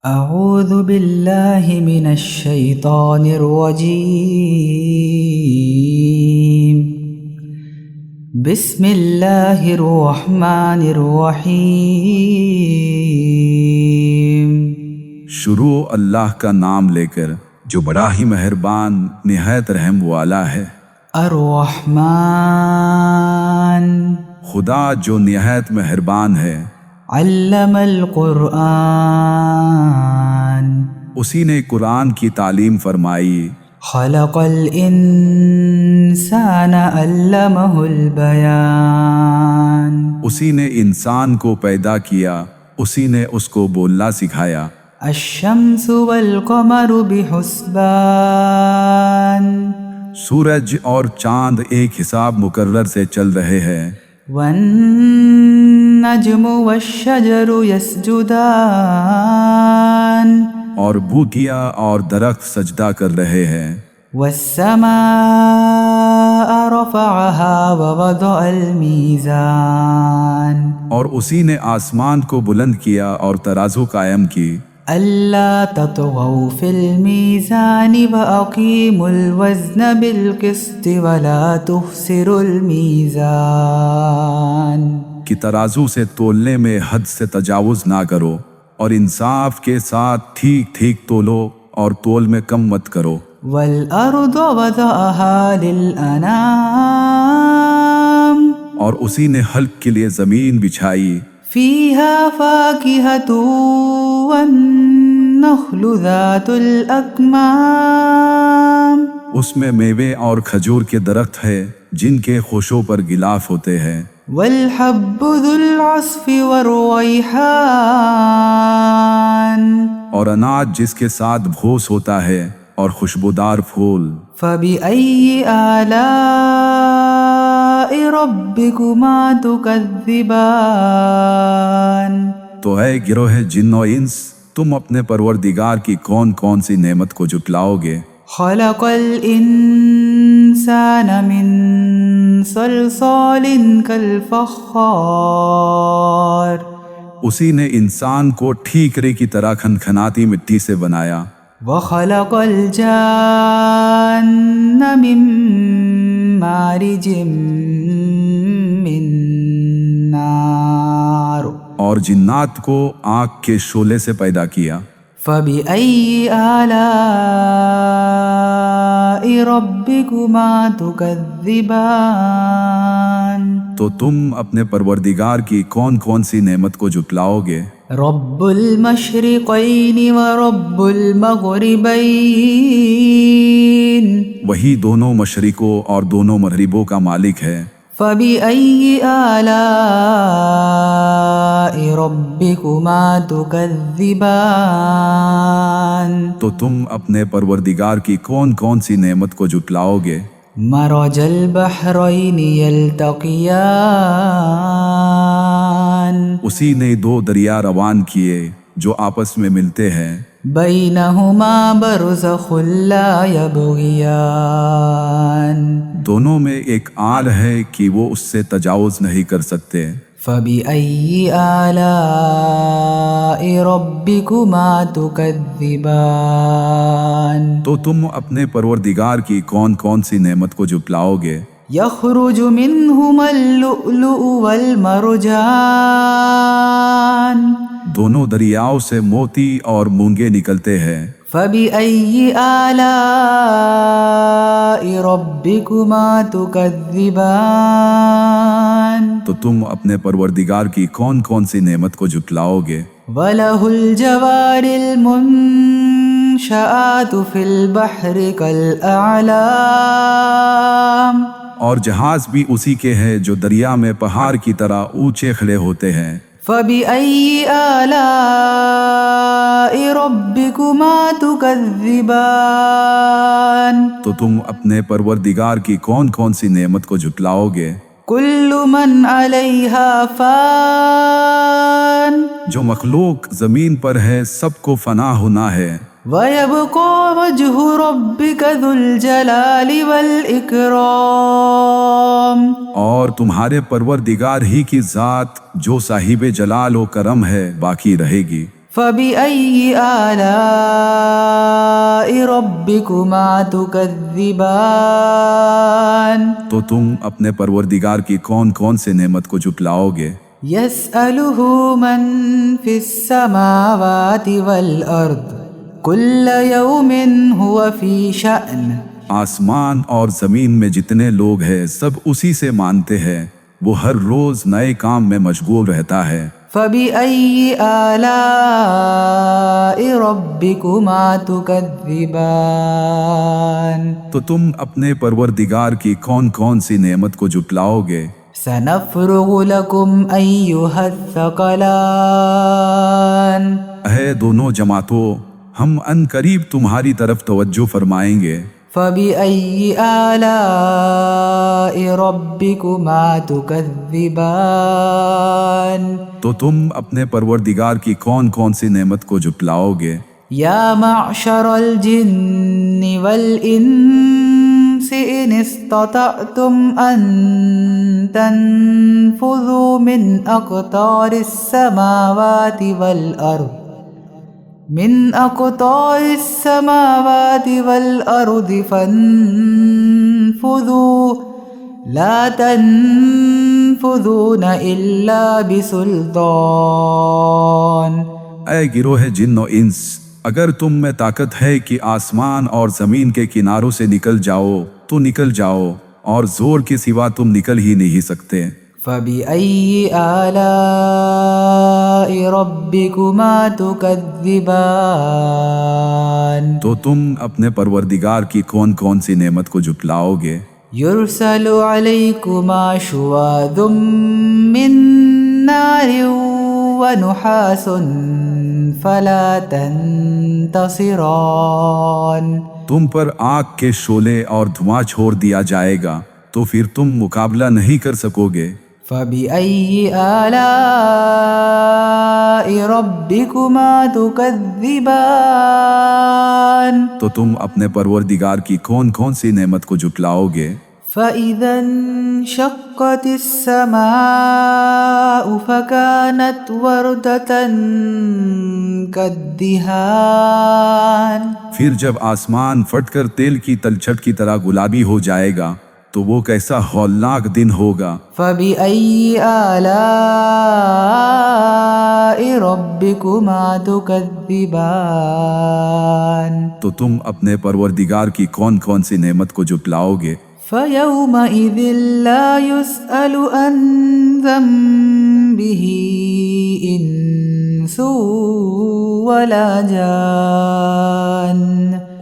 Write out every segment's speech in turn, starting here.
أعوذ بالله من الشيطان الرجيم. بسم الله الرحمن الرحيم. شروع اللہ کا نام لے کر جو بڑا ہی مہربان نہایت رحم والا ہے۔ الرحمن خدا جو نہایت مہربان ہے، علم القرآن اسی نے قرآن کی تعلیم فرمائی۔ خلق الانسان علمہ البیان اسی نے انسان کو پیدا کیا، اسی نے اس کو بولنا سکھایا۔ الشمس والقمر بحسبان سورج اور چاند ایک حساب مقرر سے چل رہے ہیں۔ والنجم والشجر يسجدان اور بوٹیاں اور درخت سجدہ کر رہے ہیں۔ والسماء رفعها ووضع الميزان اور اسی نے آسمان کو بلند کیا اور ترازو قائم کی۔ ألا تطغوا في الميزان وأقيموا الوزن بالقسط ولا تخسروا الميزان کہ ترازو سے تولنے میں حد سے تجاوز نہ کرو، اور انصاف کے ساتھ ٹھیک ٹھیک تولو، اور تول میں کم مت کرو۔ والأرض وضعها للأنام اور اسی نے حلق کے لیے زمین بچھائی۔ فيها فاكهة والنخل ذات الأكمام اس میں میوے اور کھجور کے درخت ہے جن کے خوشوں پر غلاف ہوتے ہیں۔ والحب ذو العصف والريحان اور اناج جس کے ساتھ بھوس ہوتا ہے اور خوشبودار پھول۔ فبأي آلاء ربكما تكذبان تو اے گروہ جن و انس، تم اپنے پروردگار کی کون کون سی نعمت کو جھٹلاؤ گے؟ خلق الإنسان من صلصال كالفخار اسی نے انسان کو ٹھیکرے کی طرح کھنکھناتی مٹی سے بنایا۔ وخلق الجان من مارج من نار اور جنات کو آگ کے شعلے سے پیدا کیا۔ فبأي آلاء ربكما تكذبان تو تم اپنے پروردگار کی کون کون سی نعمت کو جھٹلاؤ گے؟ رب المشرقين ورب المغربين وہی دونوں مشرقوں اور دونوں مغربوں کا مالک ہے۔ فبأي آلاء ربكما تكذبان تو تم اپنے پروردگار کی کون کون سی نعمت کو جھٹلاؤ گے؟ مرج البحرين يلتقيان اسی نے دو دریا روان کیے جو آپس میں ملتے ہیں۔ بينهما برزخ لا يبغيان دونوں میں ایک آل ہے کہ وہ اس سے تجاوز نہیں کر سکتے۔ فبأي آلاء ربكما تكذبان تو تم اپنے پروردگار کی کون کون سی نعمت کو جھٹلاؤ گے؟ يخرج منهما اللؤلؤ والمرجان دونوں دریاؤں سے موتی اور مونگے نکلتے ہیں۔ فبأي آلاء ربكما تكذبان تو تم اپنے پروردگار کی کون کون سی نعمت کو جھٹلاؤ گے؟ وله الجوار المنشآت في البحر كالأعلام اور جہاز بھی اسی کے ہیں جو دریا میں پہاڑ کی طرح اونچے کھڑے ہوتے ہیں۔ فبأي آلاء ربكما تكذبان تو تم اپنے پروردگار کی کون کون سی نعمت کو جھٹلاؤ گے؟ كل من عليها فان جو مخلوق زمین پر ہے سب کو فنا ہونا ہے۔ ويبقى وجه ربك ذو الجلال والإكرام اور تمہارے پروردگار ہی کی ذات جو صاحب جلال و کرم ہے باقی رہے گی۔ فبأي آلاء ربكما تكذبان تو تم اپنے پروردگار کی کون کون سے نعمت کو جھٹلاؤ گے؟ يسأله من في السماوات والأرض كل يوم هو في شأن آسمان اور زمین میں جتنے لوگ ہیں سب اسی سے مانتے ہیں، وہ ہر روز نئے کام میں مشغول رہتا ہے۔ فبأي آلاء ربكما تكذبان تو تم اپنے پروردگار کی کون کون سی نعمت کو جھٹلاؤ گے؟ سنفرغ لكم أيها الثقلان اے دونوں جماعتوں، ہم ان قریب تمہاری طرف توجہ فرمائیں گے۔ فبأي آلاء ربكما تكذبان تو تم اپنے پروردگار کی کون کون سی نعمت کو جھٹلاؤ گے؟ يا معشر الجن والإنس إن استطعتم أن تنفذوا من أقطار السماوات والأرض فانفذوا لا تنفذون إلا بسلطان اے گروہ جن و انس، اگر تم میں طاقت ہے کہ آسمان اور زمین کے کناروں سے نکل جاؤ تو نکل جاؤ، اور زور کے سوا تم نکل ہی نہیں سکتے۔ فبأي آلاء ربكما تكذبان تو تم اپنے پروردگار کی کون کون سی نعمت کو جھٹلاؤ گے؟ يرسل عليكما شواظ من نار ونحاس فلا تنتصران تم پر آگ کے شعلے اور دھواں چھوڑ دیا جائے گا تو پھر تم مقابلہ نہیں کر سکو گے۔ فبأي آلاء ربكما تكذبان تو تم اپنے پروردگار کی کون کون سی نعمت کو جھٹلاؤ گے؟ فإذا انشقت السماء فكانت وردة كالدهان پھر جب آسمان پھٹ کر تیل کی تلچھٹ کی طرح گلابی ہو جائے گا تو وہ کیسا ہولناک دن ہوگا۔ فبأي آلاء ربكما تكذبان تو تم اپنے پروردگار کی کون کون سی نعمت کو جھٹلاؤ گے؟ فيومئذ لا يسأل عن ذنبه إنس ولا جان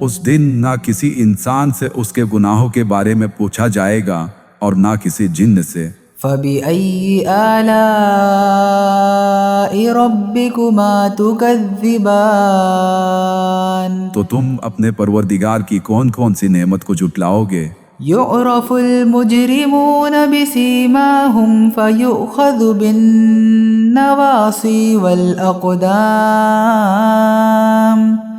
اس دن نہ کسی انسان سے اس کے گناہوں کے بارے میں پوچھا جائے گا اور نہ کسی جن سے۔ فبأي آلاء ربكما تكذبان تو تم اپنے پروردگار کی کون کون سی نعمت کو جھٹلاؤ گے؟ يعرف المجرمون بسيماهم فيؤخذ بالنواصي والأقدام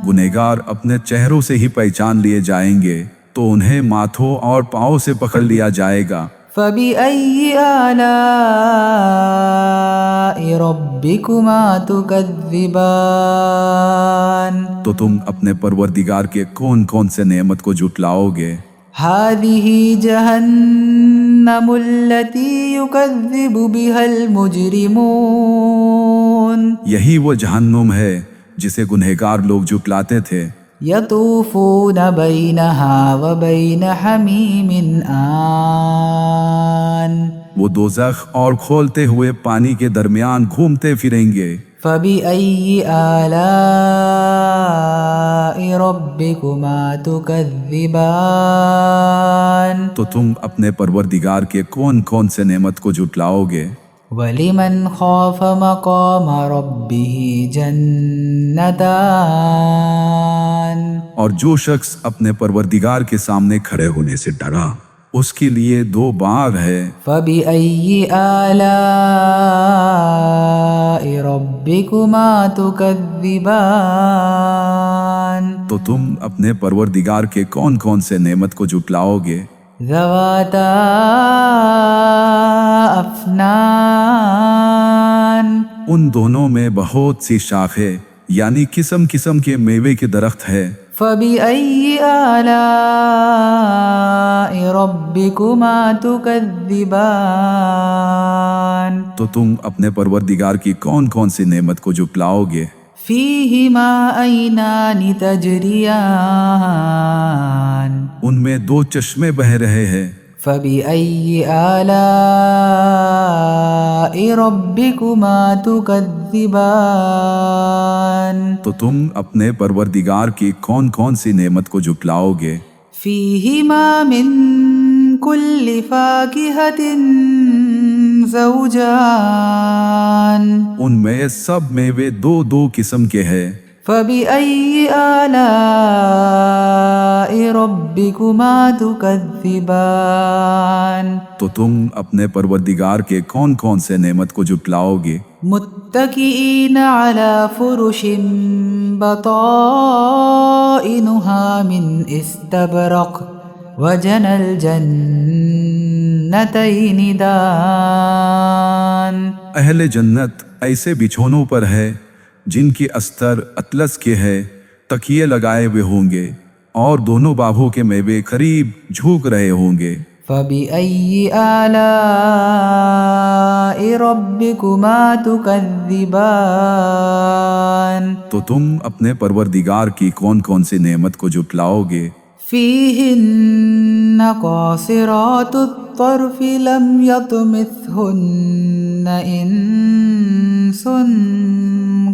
گنہگار اپنے چہروں سے ہی پہچان لیے جائیں گے تو انہیں ماتھوں اور پاؤں سے پکڑ لیا جائے گا۔ فبأي آلاء ربكما تكذبان تو تم اپنے پروردگار کے کون کون سے نعمت کو جھٹلاؤ گے؟ هذه جهنم التي يكذب بها المجرمون یہی وہ جہنم ہے جسے گنہگار لوگ جھٹلاتے تھے۔ يطوفون بينها وبين حميم آن وہ دوزخ اور کھولتے ہوئے پانی کے درمیان گھومتے پھریں گے۔ فبأي آلاء ربكما تكذبان تو تم اپنے پروردگار کے کون کون سے نعمت کو جھٹلاؤ گے؟ ولمن خاف مقام ربه جنتان اور جو شخص اپنے پروردگار کے سامنے کھڑے ہونے سے ڈرا اس کے لیے دو باغ ہے۔ فبأي آلاء ربكما تكذبان تو تم اپنے پروردگار کے کون کون سے نعمت کو جھٹلاؤ گے؟ ذواتا افنان ان دونوں میں بہت سی شاخیں یعنی قسم قسم کے میوے کے درخت ہے۔ فبأي آلاء ربكما تكذبان تو تم اپنے پروردگار کی کون کون سی نعمت کو جھٹلاؤ گے؟ فيهما عينان تجريان ان میں دو چشمے بہ رہے ہیں۔ فبأي آلاء ربكما تكذبان تو تم اپنے پروردگار کی کون کون سی نعمت کو جھٹلاؤ گے؟ فيهما من كل فاكهة زوجان ان میں سب میوے دو دو قسم کے ہیں۔ فبأي آلاء ربكما تكذبان تو تم اپنے پروردگار کے کون کون سے نعمت کو جھٹلاؤ گے؟ متكئين على فرش بطائنها من استبرق وجنى الجنتين دان اہل جنت ایسے بچھونوں پر ہے جن کی استر اطلس کے ہے، تکیے لگائے ہوئے ہوں گے اور دونوں باغوں کے میوے قریب جھوک رہے ہوں گے۔ فبأي آلاء ربكما تكذبان تو تم اپنے پروردگار کی کون کون سی نعمت کو جھٹلاؤ گے؟ فيهن قاصرات الطرف لم يطمثهن إنس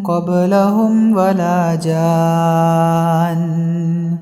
قبلهم ولا جان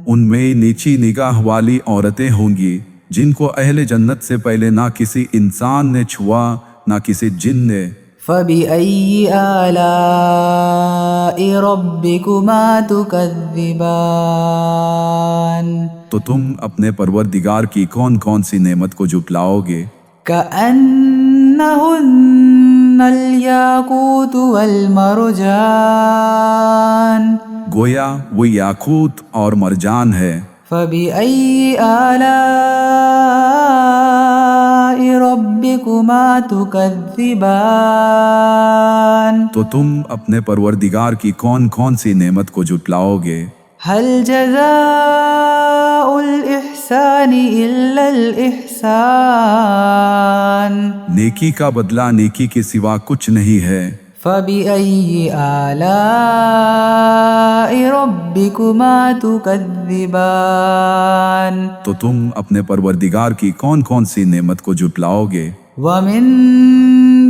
ان میں نیچی نگاہ والی عورتیں ہوں گی جن کو اہل جنت سے پہلے نہ کسی انسان نے چھوا نہ کسی جن نے۔ فبأي آلاء ربكما تكذبان تو تم اپنے پروردگار کی کون کون سی نعمت کو جھٹلاؤ گے؟ كأنهن الياقوت والمرجان گویا وہ یاقوت اور مرجان ہے۔ فبأي آلاء ربكما تكذبان تو تم اپنے پروردگار کی کون کون سی نعمت کو جھٹلاؤ گے؟ هل جزاء الإحسان إلا الإحسان نیکی کا بدلہ نیکی کے سوا کچھ نہیں ہے۔ فبأي آلاء ربكما تكذبان تو تم اپنے پروردگار کی کون کون سی نعمت کو جھٹلاؤ گے؟ ومن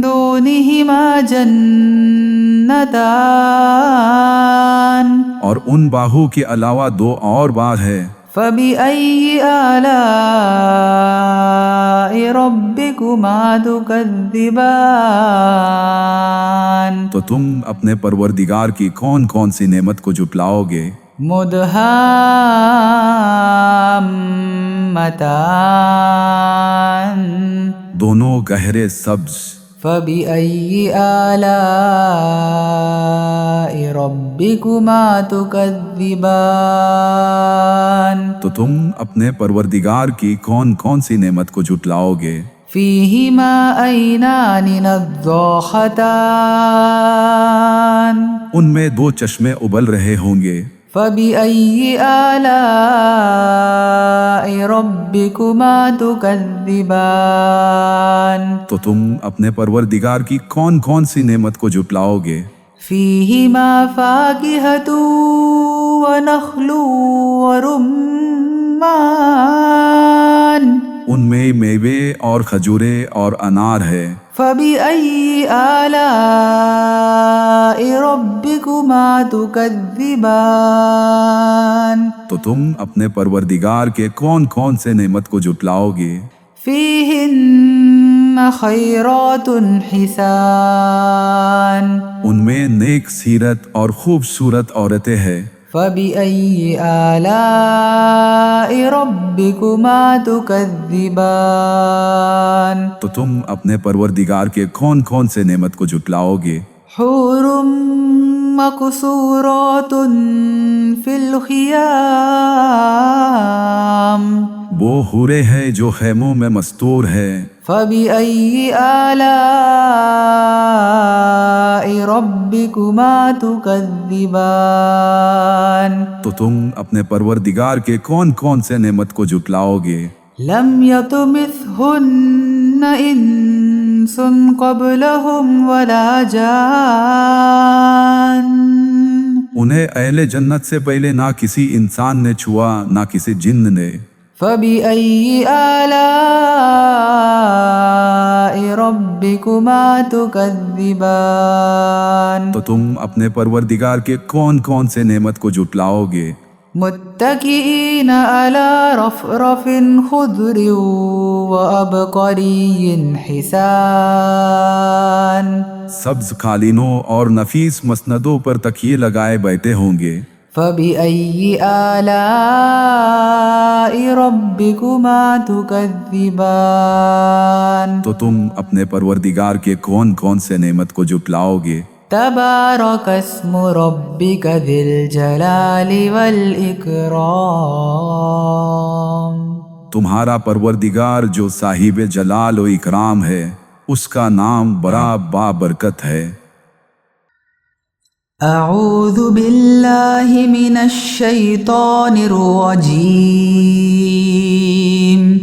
دونهما جنتان اور ان باہوں کے علاوہ دو اور باغ ہے۔ فبأي آلاء ربكما تكذبان تو تم اپنے پروردگار کی کون کون سی نعمت کو جھٹلاؤ گے؟ مدهامتان دونوں گہرے سبز۔ فبأي آلاء ربكما تكذبان تو تم اپنے پروردگار کی کون کون سی نعمت کو جھٹلاؤ گے؟ فيهما عينان نضاختان ان میں دو چشمے ابل رہے ہوں گے۔ فبأي آلاء ربكما تكذبان تو تم اپنے پروردگار کی کون کون سی نعمت کو جھٹلاؤ گے؟ فيهما فاكهة ونخل ورمان ان میں میوے اور کھجورے اور انار ہے۔ فبأي آلاء ربكما تكذبان تو تم اپنے پروردگار کے کون کون سے نعمت کو جھٹلاؤ گے؟ فيهن خيرات حسان ان میں نیک سیرت اور خوبصورت عورتیں ہیں۔ فبأي آلاء ربكما تكذبان تو تم اپنے پروردگار کے کون کون سے نعمت کو جھٹلاؤ گے؟ حور مقصورات في الخيام وہ حورے ہیں جو خیموں میں مستور ہے۔ فبأي آلاء ربكما تكذبان تو تم اپنے پروردگار کے کون کون سے نعمت کو جھٹلاؤ گے؟ لم يطمثهن انس قبلهم ولا جان انہیں اہل جنت سے پہلے نہ کسی انسان نے چھوا نہ کسی جن نے۔ فبأي آلاء ربكما تكذبان تو تم اپنے پروردگار کے کون کون سے نعمت کو جھٹلاؤ گے؟ متكئين على رفرف خضر وعبقري حسان سبز قالینوں اور نفیس مسندوں پر تکیے لگائے بیٹھے ہوں گے۔ فبأي آلاء ربكما تكذبان تو تم اپنے پروردگار کے کون کون سے نعمت کو جھٹلاؤ گے؟ تبارك اسم ربك ذي الجلال والإكرام تمہارا پروردگار جو صاحب جلال و اکرام ہے، اس کا نام بڑا بابرکت ہے۔ اعوذ باللہ من الشیطان الرجیم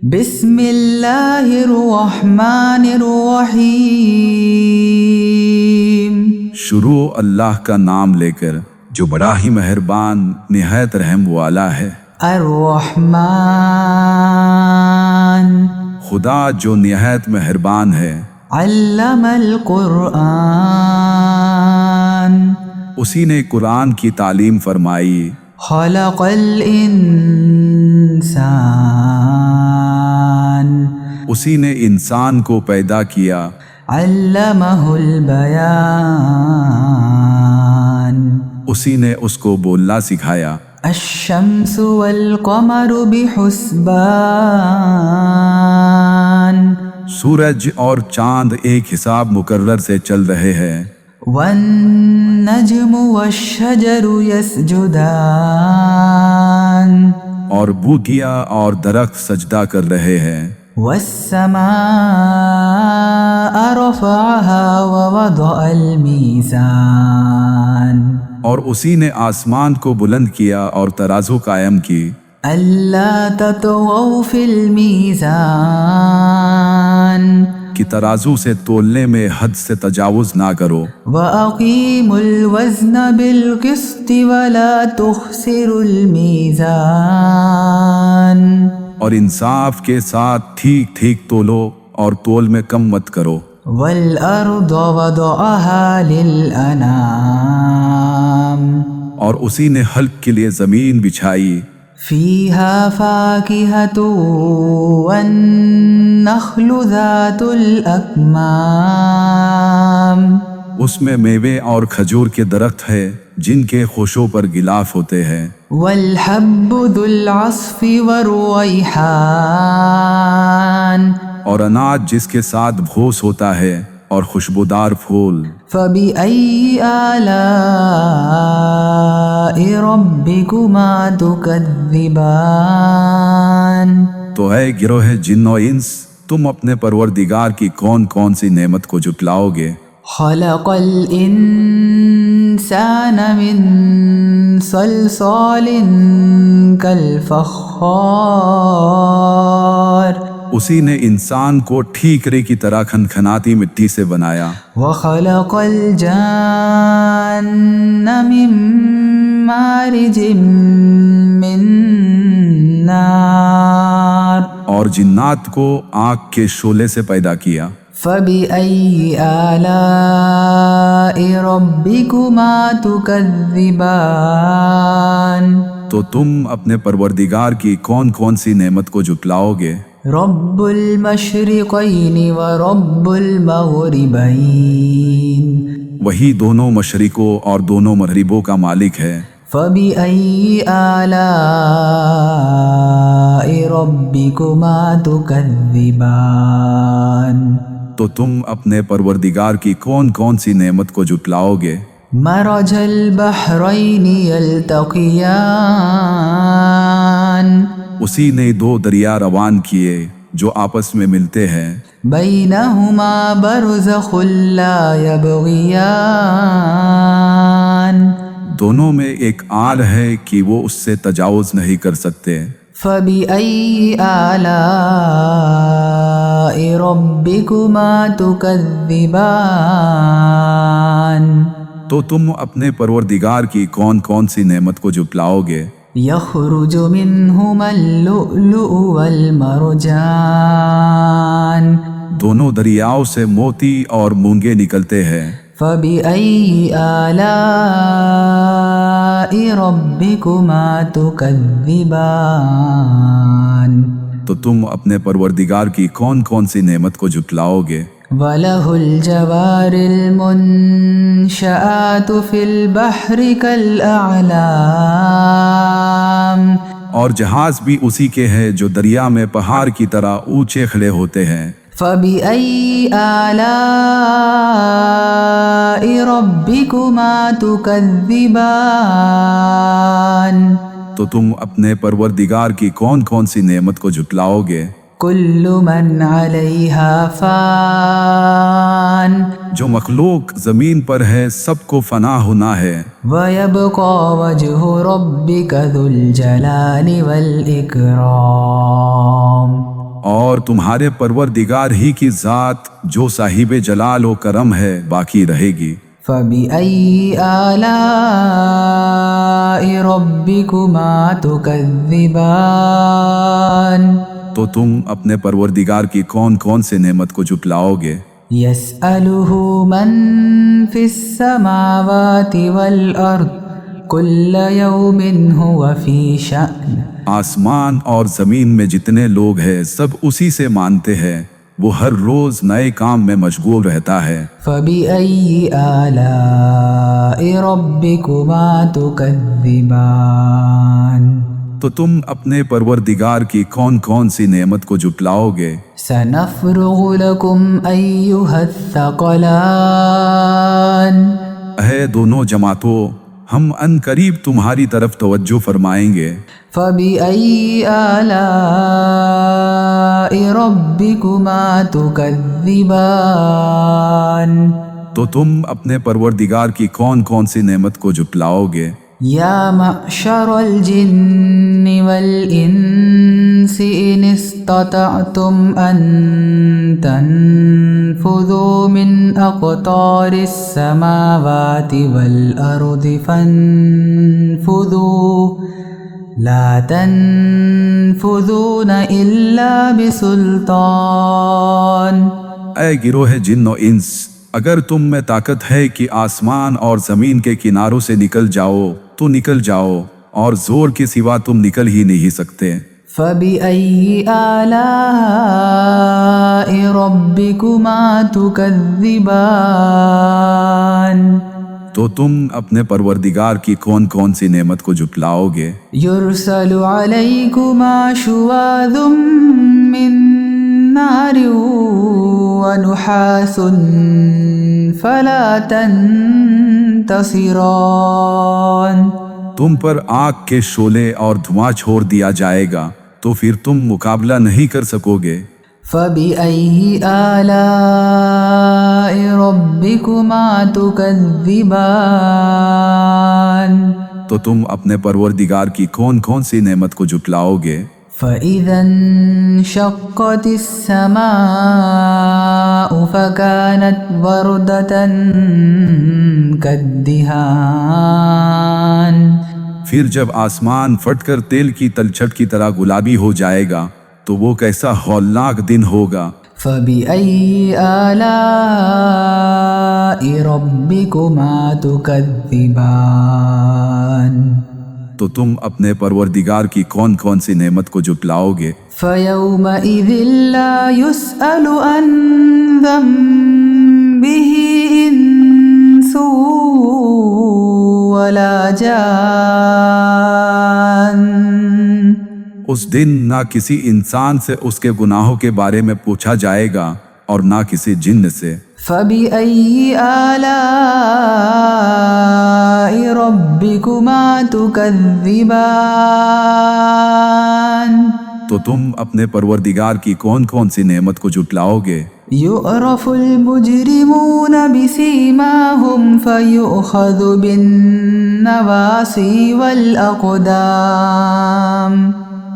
بسم اللہ الرحمن الرحیم۔ شروع اللہ کا نام لے کر جو بڑا ہی مہربان نہایت رحم والا ہے۔ الرحمن خدا جو نہایت مہربان ہے۔ علم القرآن اسی نے قرآن کی تعلیم فرمائی۔ خلق الانسان اسی نے انسان کو پیدا کیا۔ علمہ البیان اسی نے اس کو بولنا سکھایا۔ الشمس والقمر بحسبان سورج اور چاند ایک حساب مقرر سے چل رہے ہیں۔ والنجم والشجر يسجدان اور بوٹیاں اور درخت سجدہ کر رہے ہیں۔ والسماء رفعها ووضع الميزان اور اسی نے آسمان کو بلند کیا اور ترازو قائم کی۔ ألا تطغوا في الميزان کہ ترازو سے تولنے میں حد سے تجاوز نہ کرو۔ وأقيموا الوزن بالقسط ولا تخسروا الميزان اور انصاف کے ساتھ ٹھیک ٹھیک تولو اور تول میں کم مت کرو۔ والأرض وضعها للأنام اور اسی نے حلق کے لیے زمین بچھائی۔ فيها فاكهة والنخل ذات الأكمام اس میں میوے اور کھجور کے درخت ہے جن کے خوشوں پر غلاف ہوتے ہیں۔ والحب ذو العصف والريحان اور اناج جس کے ساتھ بھوس ہوتا ہے اور خوشبودار پھول۔ فبأي آلاء ربكما تكذبان تو اے گروہ جن و انس، تم اپنے پروردگار کی کون کون سی نعمت کو جھٹلاؤ گے؟ خلق الإنسان من صلصال كالفخار اسی نے انسان کو ٹھیکرے کی طرح کھنکھناتی مٹی سے بنایا۔ وخلق الجان من مارج من نار اور جنات کو آگ کے شعلے سے پیدا کیا۔ فبأي آلاء ربكما تكذبان تو تم اپنے پروردگار کی کون کون سی نعمت کو جھٹلاؤ گے؟ رب المشرقین ورب المغربین وہی دونوں مشرقوں اور دونوں مغربوں کا مالک ہے۔ فبأي آلاء ربكما تكذبان تو تم اپنے پروردگار کی کون کون سی نعمت کو جھٹلاؤ گے؟ مرج البحرین یلتقیان اسی نے دو دریا روان کیے جو آپس میں ملتے ہیں۔ بینہما برزخ لا یبغیان دونوں میں ایک آڑ ہے کہ وہ اس سے تجاوز نہیں کر سکتے۔ فَبِأَيِّ آلَاءِ رَبِّكُمَا تُكَذِّبَانِ تو تم اپنے پروردگار کی کون کون سی نعمت کو جھٹلاؤ گے؟ يخرج منهما اللؤلؤ والمرجان دونوں دریاؤں سے موتی اور مونگے نکلتے ہیں۔ فَبِأَيِّ آلَاءِ رَبِّكُمَا تُكَذِّبَانِ تو تم اپنے پروردگار کی کون کون سی نعمت کو جھٹلاؤ گے؟ وَلَهُ الْجَوَارِ الْمُنشَآتُ فِي الْبَحْرِ كَالْأَعْلَامِ اور جہاز بھی اسی کے ہیں جو دریا میں پہاڑ کی طرح اونچے کھڑے ہوتے ہیں۔ فَبِأَيِّ آلَاءِ رَبِّكُمَا تُكَذِّبَانِ تو تم اپنے پروردگار کی کون کون سی نعمت کو جھٹلاؤ گے؟ كُلُّ مَنْ عَلَيْهَا فَانٍ جو مخلوق زمین پر ہے سب کو فنا ہونا ہے۔ وَيَبْقَى وَجْهُ رَبِّكَ ذُو الْجَلَالِ وَالْإِكْرَامِ اور تمہارے پروردگار ہی کی ذات جو صاحب جلال و کرم ہے باقی رہے گی۔ فَبِأَيِّ آلَاءِ رَبِّكُمَا تُكَذِّبَانِ تو تم اپنے پروردگار کی کون کون سے نعمت کو جھٹلاؤ گے؟ يَسْأَلُهُ مَن فِي السَّمَاوَاتِ وَالْأَرْضِ كُلَّ يَوْمٍ هُوَ فِي شَأْنٍ آسمان اور زمین میں جتنے لوگ ہیں سب اسی سے مانتے ہیں، وہ ہر روز نئے کام میں مشغول رہتا ہے۔ فَبِأَيِّ آلَاءِ رَبِّكُمَا تُكَذِّبَانِ تو تم اپنے پروردگار کی کون کون سی نعمت کو جھٹلاؤ گے؟ سَنَفْرُغُ لَكُمْ أَيُّهَ الثَّقَلَانِ اے دونوں جماعتوں، ہم ان قریب تمہاری طرف توجہ فرمائیں گے۔ فَبِأَيِّ آلَاءِ رَبِّكُمَا تُكَذِّبَانِ تو تم اپنے پروردگار کی کون کون سی نعمت کو جھٹلاؤ گے؟ یا معشر الجن والانس ان استطعتم ان تنفذوا من اقطار السماوات والارض فانفذوا لا تنفذون الا بسلطان۔ اے گروہ جن و انس، اگر تم میں طاقت ہے کہ آسمان اور زمین کے کناروں سے نکل جاؤ تو نکل جاؤ، اور زور کے سوا تم نکل ہی نہیں سکتے۔ فَبِأَيِّ آلَاءِ رَبِّكُمَا تُكَذِّبَانِ تو تم اپنے پروردگار کی کون کون سی نعمت کو جھٹلاؤ گے؟ يُرْسَلُ عَلَيْكُمَا شُوَاظٌ مِّن نَّارٍ وَنُحَاسٌ فَلَا تَنتَصِرَانِ تم پر آگ کے شعلے اور دھواں چھوڑ دیا جائے گا تو پھر تم مقابلہ نہیں کر سکو گے۔ فَبِأَيِّ آلَاءِ رَبِّكُمَا تُكَذِّبَانِ تو تم اپنے پروردگار کی کون کون سی نعمت کو جھٹلاؤ گے؟ فَإِذَا انشَقَّتِ السَّمَاءُ فَكَانَتْ وَرْدَةً كَالدِّهَانِ پھر جب آسمان پھٹ کر تیل کی تلچھٹ کی طرح گلابی ہو جائے گا تو وہ کیسا ہولناک دن ہوگا۔ فَبِأَيِّ آلَاءِ رَبِّكُمَا تُكَذِّبَانِ تو تم اپنے پروردگار کی کون کون سی نعمت کو جھٹلاؤ گے؟ فَيَوْمَئِذٍ لَا يُسْأَلُ عَنْ ذَنبِهِ إِنسٌ وَلَا جَانٌ اس دن نہ کسی انسان سے اس کے گناہوں کے بارے میں پوچھا جائے گا اور نہ کسی جن سے۔ فَبِأَيِّ آلَاءِ رَبِّكُمَا تُكَذِّبَانِ تو تم اپنے پروردگار کی کون کون سی نعمت کو جھٹلاؤ گے؟ يعرف المجرمون بسيماهم فيؤخذ بالنواصي والأقدام.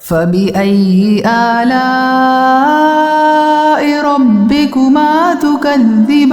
فبأي آلاء ربكما تكذبان.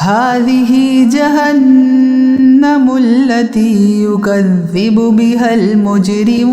هذه جهنم التي يكذب بها المجرمون.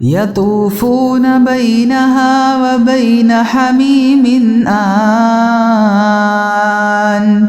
يطوفون بينها وبين حميم آن.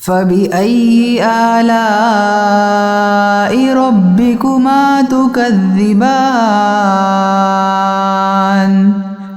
فبأي آلاء ربكما تكذبان.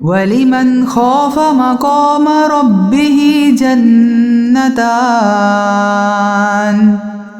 ولمن خاف مقام ربه جنتان.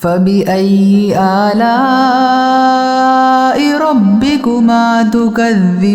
فبأي آلاء ربكما تكذبان.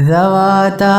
ذواتا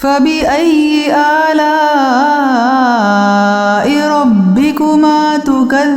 فبأي آلاء ربكما تكذبان.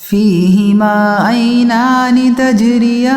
فيهما عينان تجريان.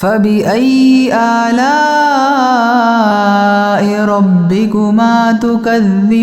فبأي آلاء ربكما تكذبان.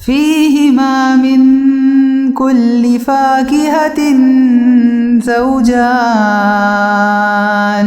فيهما من كل فاكهة زوجان.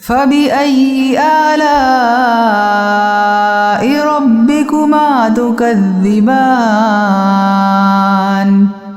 فبأي آلاء ربكما تكذبان.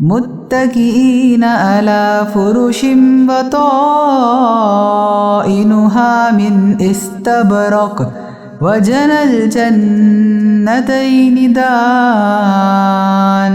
متكئين على فرش بطائنها من استبرق وجنى الجنتين دان.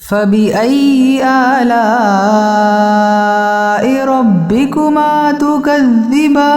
فبأي آلاء ربكما تكذبان.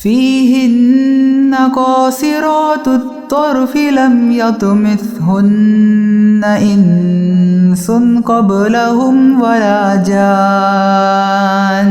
فيهن قاصرات الطرف لم يطمثهن إنس قبلهم ولا جان.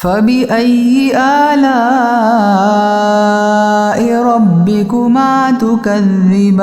فبأي آلاء ربكما تكذبان.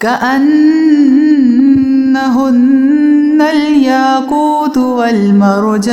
كأنهن الياقوت والمرجان.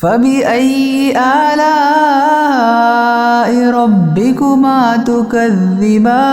فبأي آلاء ربكما تكذبان.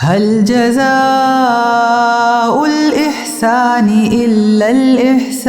هل جزاء الإحسان إلا الإحسان.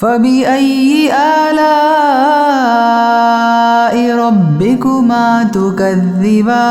فبأي آلاء ربكما تكذبان.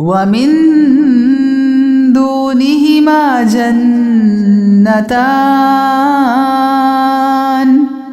ومن دونهما جنتان.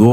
2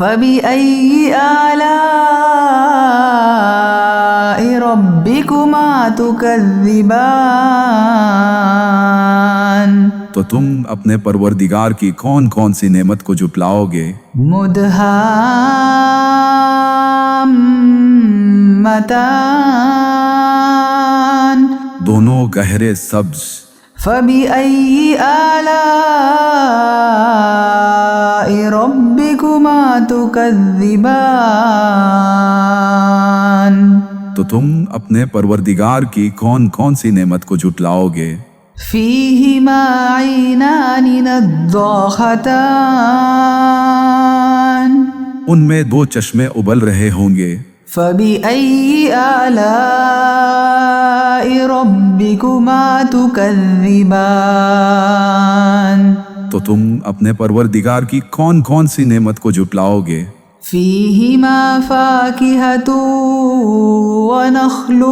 فبأي آلاء ربكما تكذبان تو تم اپنے پروردگار کی کون کون سی نعمت کو جھٹلاؤ گے؟ مدہامتان دونوں گہرے سبز۔ فبأي آلاء ربكما تكذبان تو تم اپنے پروردگار کی کون کون سی نعمت کو جھٹلاؤ گے؟ فيهما عينان نضاختان ان میں دو چشمے ابل رہے ہوں گے۔ فبأي آلاء ربكما تكذبان تو تم اپنے پروردگار کی کون کون سی نعمت کو جھٹلاؤ گے؟ فيهما فاكهة ونخل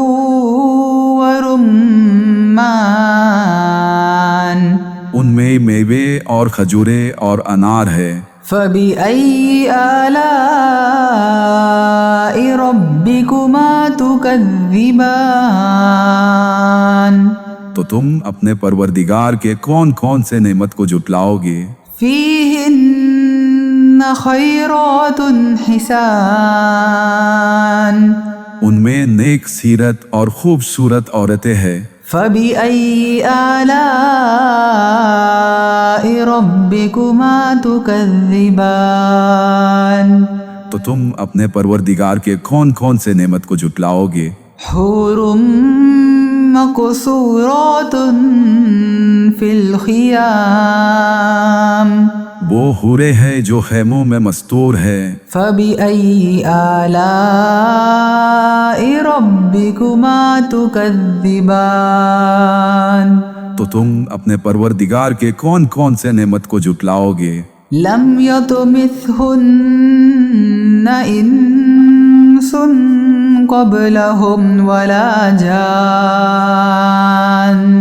ورمان ان میں میوے اور کھجورے اور انار ہے۔ فبأي آلاء ربكما تكذبان تو تم اپنے پروردگار کے کون کون سے نعمت کو جھٹلاؤ گے؟ فيهن خيرات حسان ان میں نیک سیرت اور خوبصورت عورتیں ہیں۔ فبأي آلاء ربكما تكذبان تو تم اپنے پروردگار کے کون کون سے نعمت کو جھٹلاؤ گے؟ حور مقصورات في الخيام وہ حورے ہیں جو خیموں میں مستور ہے۔ فبأي آلاء ربكما تكذبان تو تم اپنے پروردگار کے کون کون سے نعمت کو جھٹلاؤ گے؟ لم يطمثهن انس قبلهم ولا جان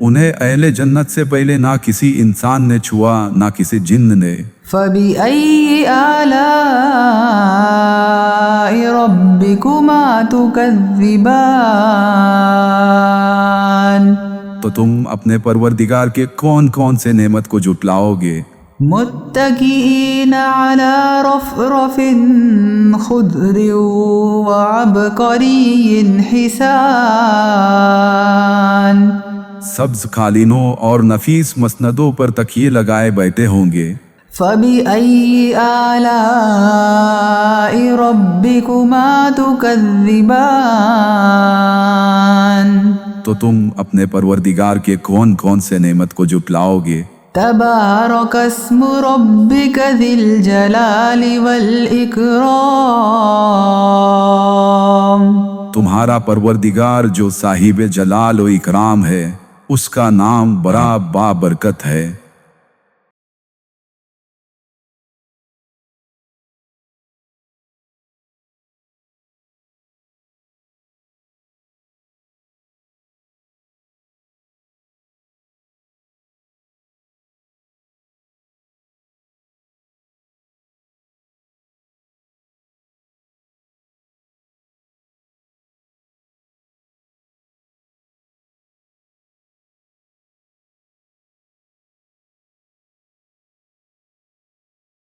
انہیں اہل جنت سے پہلے نہ کسی انسان نے چھوا نہ کسی جن نے۔ فبأي آلاء ربكما تكذبان تو تم اپنے پروردگار کے کون کون سے نعمت کو جھٹلاؤ گے؟ متكئين على رفرف خضر وعبقري حسان سبز قالینوں اور نفیس مسندوں پر تکیے لگائے بیٹھے ہوں گے۔ فبأي آلاء ربكما تكذبان تو تم اپنے پروردگار کے کون کون سے نعمت کو جھٹلاؤ گے؟ تبارك اسم ربك ذي الجلال والإكرام تمہارا پروردگار جو صاحب جلال و اکرام ہے، اس کا نام بڑا بابرکت ہے۔